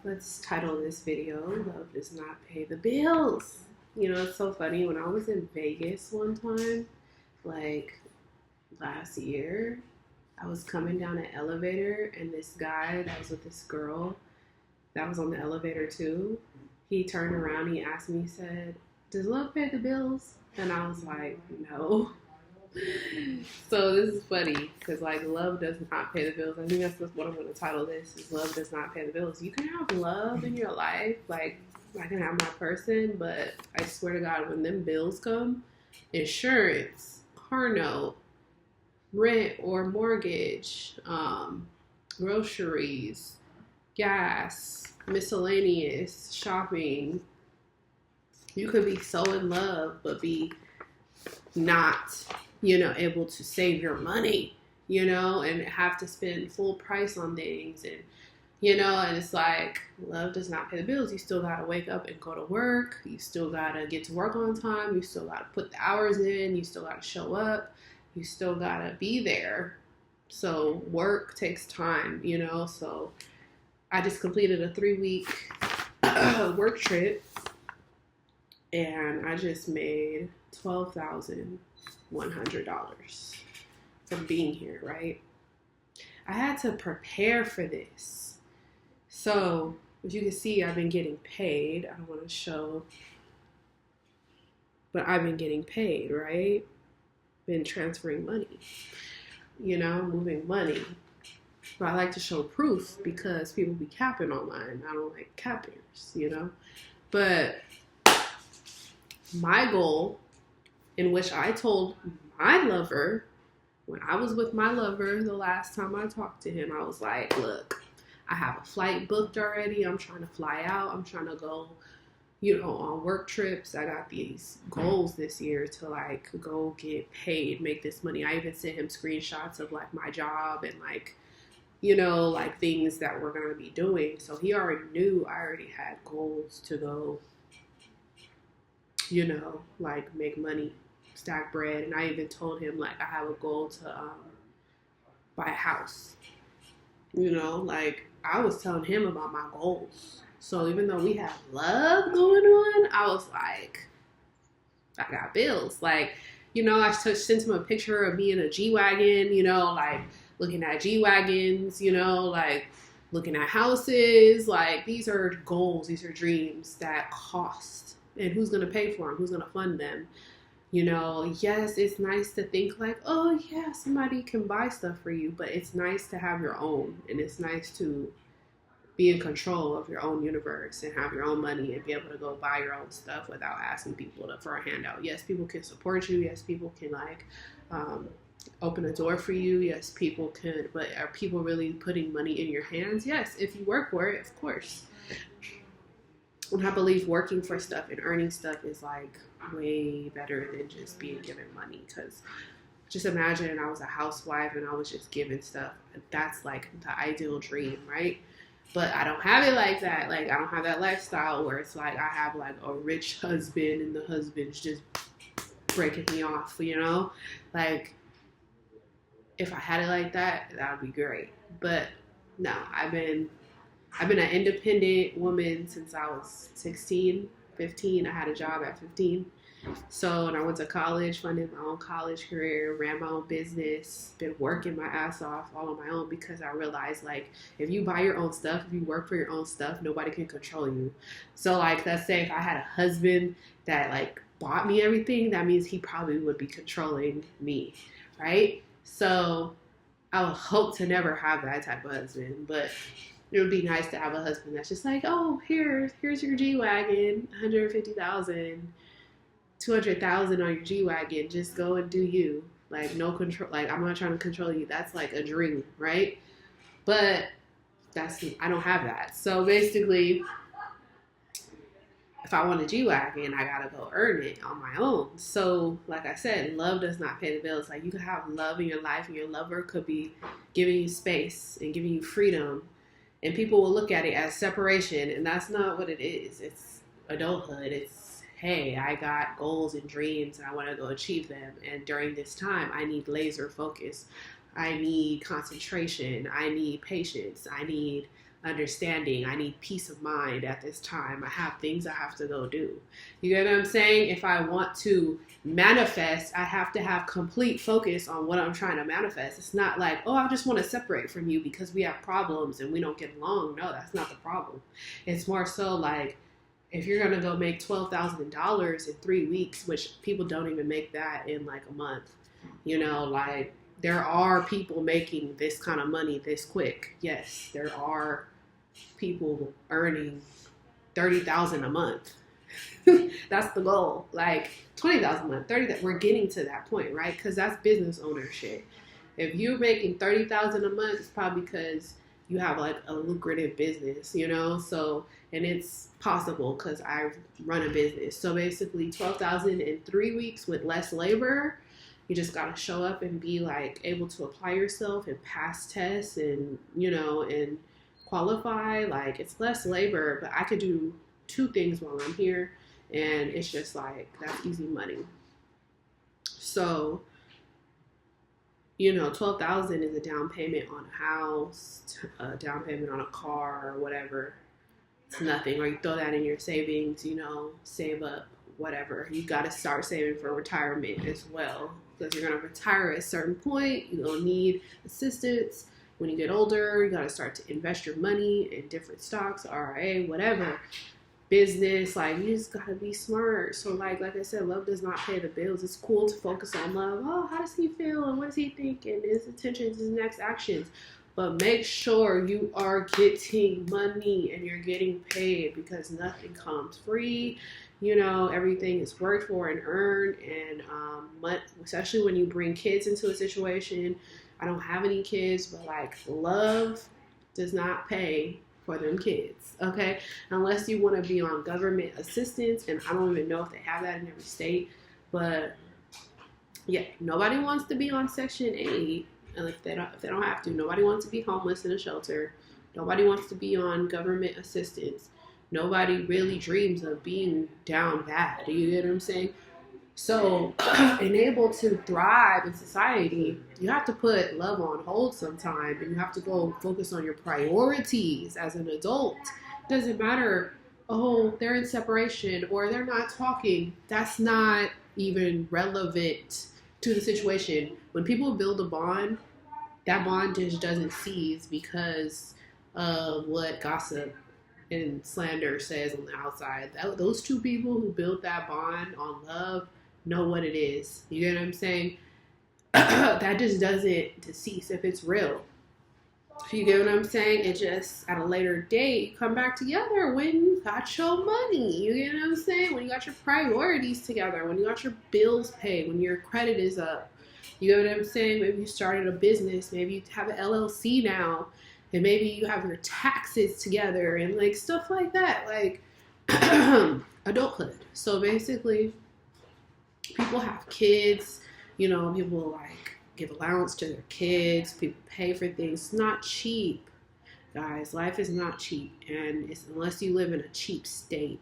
let's title this video, Love Does Not Pay the Bills. You know, it's so funny. When I was in Vegas one time, like last year, I was coming down an elevator and this guy that was with this girl that was on the elevator too, he turned around, he asked me, he said, does love pay the bills? And I was like, no. So this is funny because like love does not pay the bills. I think that's what I'm going to title this, is love does not pay the bills. You can have love in your life, like I can have my person, but I swear to God, when them bills come, insurance, car note, rent or mortgage, groceries, gas, miscellaneous, shopping, you could be so in love but be not, able to save your money, and have to spend full price on things, and and it's like love does not pay the bills. You still gotta wake up and go to work. You still gotta get to work on time. You still gotta put the hours in. You still gotta show up. You still gotta be there. So work takes time, so I just completed a 3-week work trip and I just made $12,100 from being here, right? I had to prepare for this. So, as you can see, I've been getting paid. I don't want to show, but I've been getting paid, right? Been transferring money, moving money. But I like to show proof because people be capping online. I don't like cappers, But my goal, in which I told my lover, when I was with my lover the last time I talked to him, I was like, look, I have a flight booked already. I'm trying to fly out. I'm trying to go, on work trips. I got these goals this year to like go get paid, make this money. I even sent him screenshots of like my job and like, like things that we're going to be doing. So he already knew I already had goals to go, like make money, stack bread. And I even told him like I have a goal to buy a house. Like I was telling him about my goals. So even though we have love going on, I was like, I got bills. Like, I sent him a picture of me in a G-Wagon, like looking at G-Wagons, like looking at houses. Like these are goals, these are dreams that cost. And who's going to pay for them? Who's going to fund them? Yes, it's nice to think like, oh yeah, somebody can buy stuff for you, but it's nice to have your own, and it's nice to be in control of your own universe and have your own money and be able to go buy your own stuff without asking people for a handout. Yes, people can support you. Yes, people can like open a door for you. Yes, people could, but are people really putting money in your hands? Yes, if you work for it, of course. And I believe working for stuff and earning stuff is like way better than just being given money. Because just imagine I was a housewife and I was just given stuff. That's like the ideal dream, right? But I don't have it like that. Like I don't have that lifestyle where it's like I have like a rich husband and the husband's just breaking me off, Like if I had it like that, that would be great. But no, I've been an independent woman since I was 16, 15. I had a job at 15. So, and I went to college, funded my own college career, ran my own business, been working my ass off all on my own because I realized, like, if you buy your own stuff, if you work for your own stuff, nobody can control you. So, like, let's say if I had a husband that, like, bought me everything, that means he probably would be controlling me, right? So, I would hope to never have that type of husband, but it would be nice to have a husband that's just like, oh, here's your G-Wagon, $150,000, $200,000 on your G-Wagon. Just go and do you. Like, no control. Like, I'm not trying to control you. That's like a dream, right? But I don't have that. So basically, if I want a G-Wagon, I gotta go earn it on my own. So, like I said, love does not pay the bills. Like, you could have love in your life, and your lover could be giving you space and giving you freedom. And people will look at it as separation, and that's not what it is. It's adulthood. It's, hey, I got goals and dreams, and I want to go achieve them. And during this time, I need laser focus. I need concentration. I need patience. I need understanding. I need peace of mind at this time. I have things I have to go do. You get what I'm saying? If I want to manifest, I have to have complete focus on what I'm trying to manifest. It's not like, oh, I just want to separate from you because we have problems and we don't get along. No, that's not the problem. It's more so like, if you're going to go make $12,000 in 3 weeks, which people don't even make that in like a month, you know, like there are people making this kind of money this quick. Yes, there are people earning $30,000 a month. That's the goal. Like $20,000 a month, 30. We're getting to that point, right? Because that's business ownership. If you're making $30,000 a month, it's probably because you have like a lucrative business, you know. So, and it's possible because I run a business. So basically, 12,000 in 3 weeks with less labor. You just gotta show up and be like able to apply yourself and pass tests and, you know, and qualify. Like it's less labor, but I could do 2 things while I'm here, and it's just like that's easy money. So, you know, 12,000 is a down payment on a house, a down payment on a car or whatever. It's nothing. Or you throw that in your savings, you know, save up, whatever. You got to start saving for retirement as well, because you're going to retire at a certain point. You're going to need assistance. When you get older, you got to start to invest your money in different stocks, RIA, whatever. Business, like you just gotta be smart. So like I said, love does not pay the bills. It's cool to focus on love. Oh, how does he feel and what does he think and his intentions, his next actions. But make sure you are getting money and you're getting paid, because nothing comes free. You know, everything is worked for and earned. And especially when you bring kids into a situation. I don't have any kids, but like love does not pay for them kids, okay? Unless you want to be on government assistance, and I don't even know if they have that in every state, but yeah, nobody wants to be on Section 8, and if they don't have to. Nobody wants to be homeless in a shelter. Nobody wants to be on government assistance. Nobody really dreams of being down bad. Do you get what I'm saying? So, able to thrive in society, you have to put love on hold sometime, and you have to go focus on your priorities as an adult. It doesn't matter, oh, they're in separation or they're not talking. That's not even relevant to the situation. When people build a bond, that bond just doesn't cease because of what gossip and slander says on the outside. Those 2 people who built that bond on love know what it is. You get what I'm saying? That just doesn't cease if it's real. You get what I'm saying? It just, at a later date, you come back together when you got your money. You get what I'm saying? When you got your priorities together, when you got your bills paid, when your credit is up. You get what I'm saying? Maybe you started a business. Maybe you have an LLC now. And maybe you have your taxes together and like stuff like that. Like adulthood. So basically, people have kids, you know, people like give allowance to their kids, people pay for things. It's not cheap, guys. Life is not cheap, and it's unless you live in a cheap state,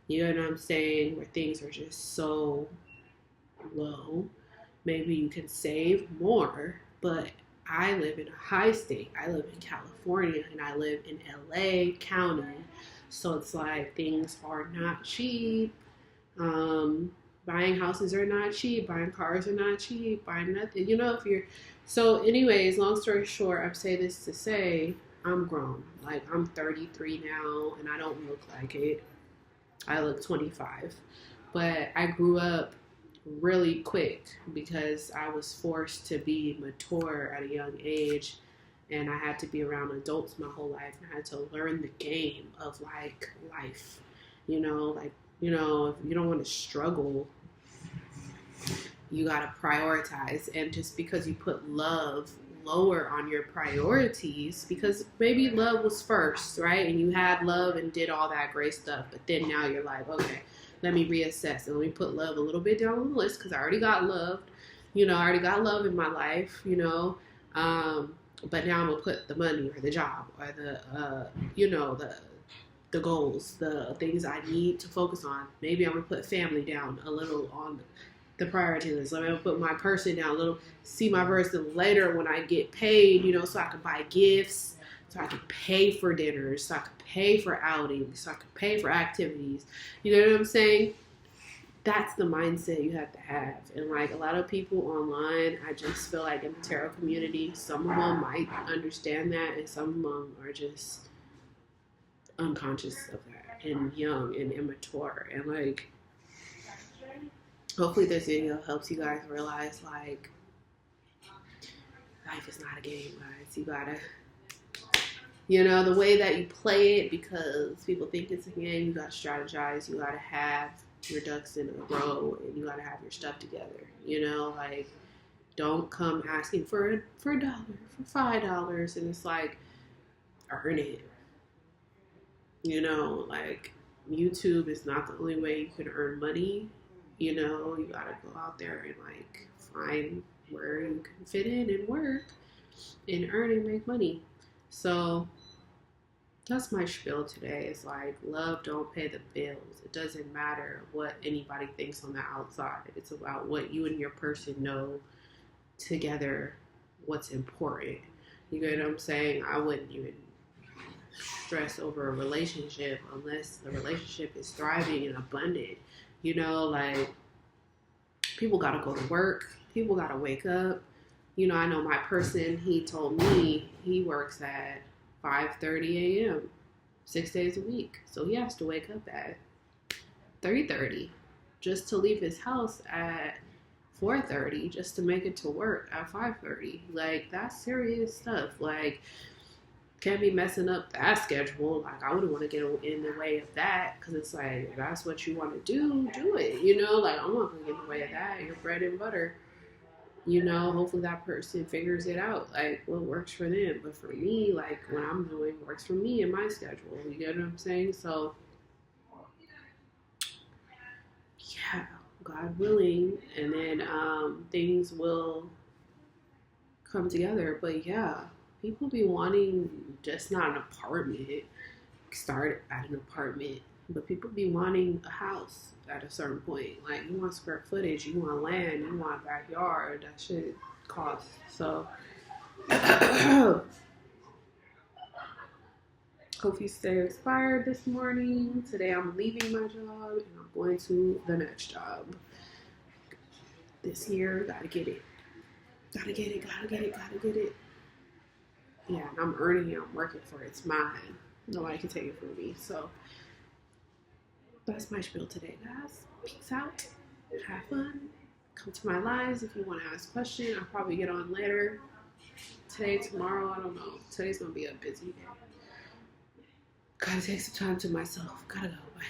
you know what I'm saying, where things are just so low. Maybe you can save more, but I live in a high state. I live in California, and I live in LA County, so it's like things are not cheap. Buying houses are not cheap. Buying cars are not cheap. Buying nothing. You know, if you're... So anyways, long story short, I'm saying this to say I'm grown. Like, I'm 33 now, and I don't look like it. I look 25. But I grew up really quick because I was forced to be mature at a young age, and I had to be around adults my whole life. I had to learn the game of, like, life. You know, like, you know, if you don't want to struggle, you got to prioritize. And just because you put love lower on your priorities, because maybe love was first, right? And you had love and did all that great stuff. But then now you're like, okay, let me reassess and let me put love a little bit down on the list because I already got loved. You know, I already got love in my life, you know. But now I'm going to put the money or the job or the, you know, the goals, the things I need to focus on. Maybe I'm going to put family down a little on the priority list. I'm going to put my person down a little, see my person later when I get paid, you know, so I can buy gifts so I can pay for dinners, so I can pay for outings, so I can pay for activities. You know what I'm saying? That's the mindset you have to have. And like a lot of people online, I just feel like in the tarot community, some of them might understand that, and some of them are just unconscious of that and young and immature. And like, hopefully this video helps you guys realize like life is not a game, guys. You gotta, the way that you play it, because people think it's a game, you gotta strategize, you gotta have your ducks in a row, and you gotta have your stuff together. Like, don't come asking for $1, for $5, and it's like, earn it. Like, YouTube is not the only way you can earn money. You gotta go out there and like find where you can fit in and work and earn and make money. So that's my spiel today. It's like, love don't pay the bills. It doesn't matter what anybody thinks on the outside. It's about what you and your person know together, what's important. You get what I'm saying? I wouldn't even stress over a relationship unless the relationship is thriving and abundant. Like, people gotta go to work. People gotta wake up. I know my person, he told me he works at 5:30 a.m. 6 days a week. So he has to wake up at 3:30 just to leave his house at 4:30 just to make it to work at 5:30. Like, that's serious stuff. Like, can't be messing up that schedule. Like, I wouldn't want to get in the way of that, because it's like, if that's what you want to do it. Like, I'm not going to get in the way of that. Your bread and butter. Hopefully that person figures it out, like what works for them. But for me, like, what I'm doing works for me and my schedule. You get what I'm saying? So, yeah, God willing, and then things will come together. But yeah, people be wanting just not an apartment, start at an apartment, but people be wanting a house at a certain point. Like, you want square footage, you want land, you want a backyard. That shit costs. So hope you stay inspired this morning. Today I'm leaving my job and I'm going to the next job. This year, gotta get it. Gotta get it. Yeah, and I'm earning it, I'm working for it. It's mine. Nobody can take it from me. So that's my spiel today, guys. Peace out. Have fun. Come to my lives if you want to ask questions. I'll probably get on later. Today, tomorrow, I don't know. Today's going to be a busy day. Gotta take some time to myself. Gotta go. Bye.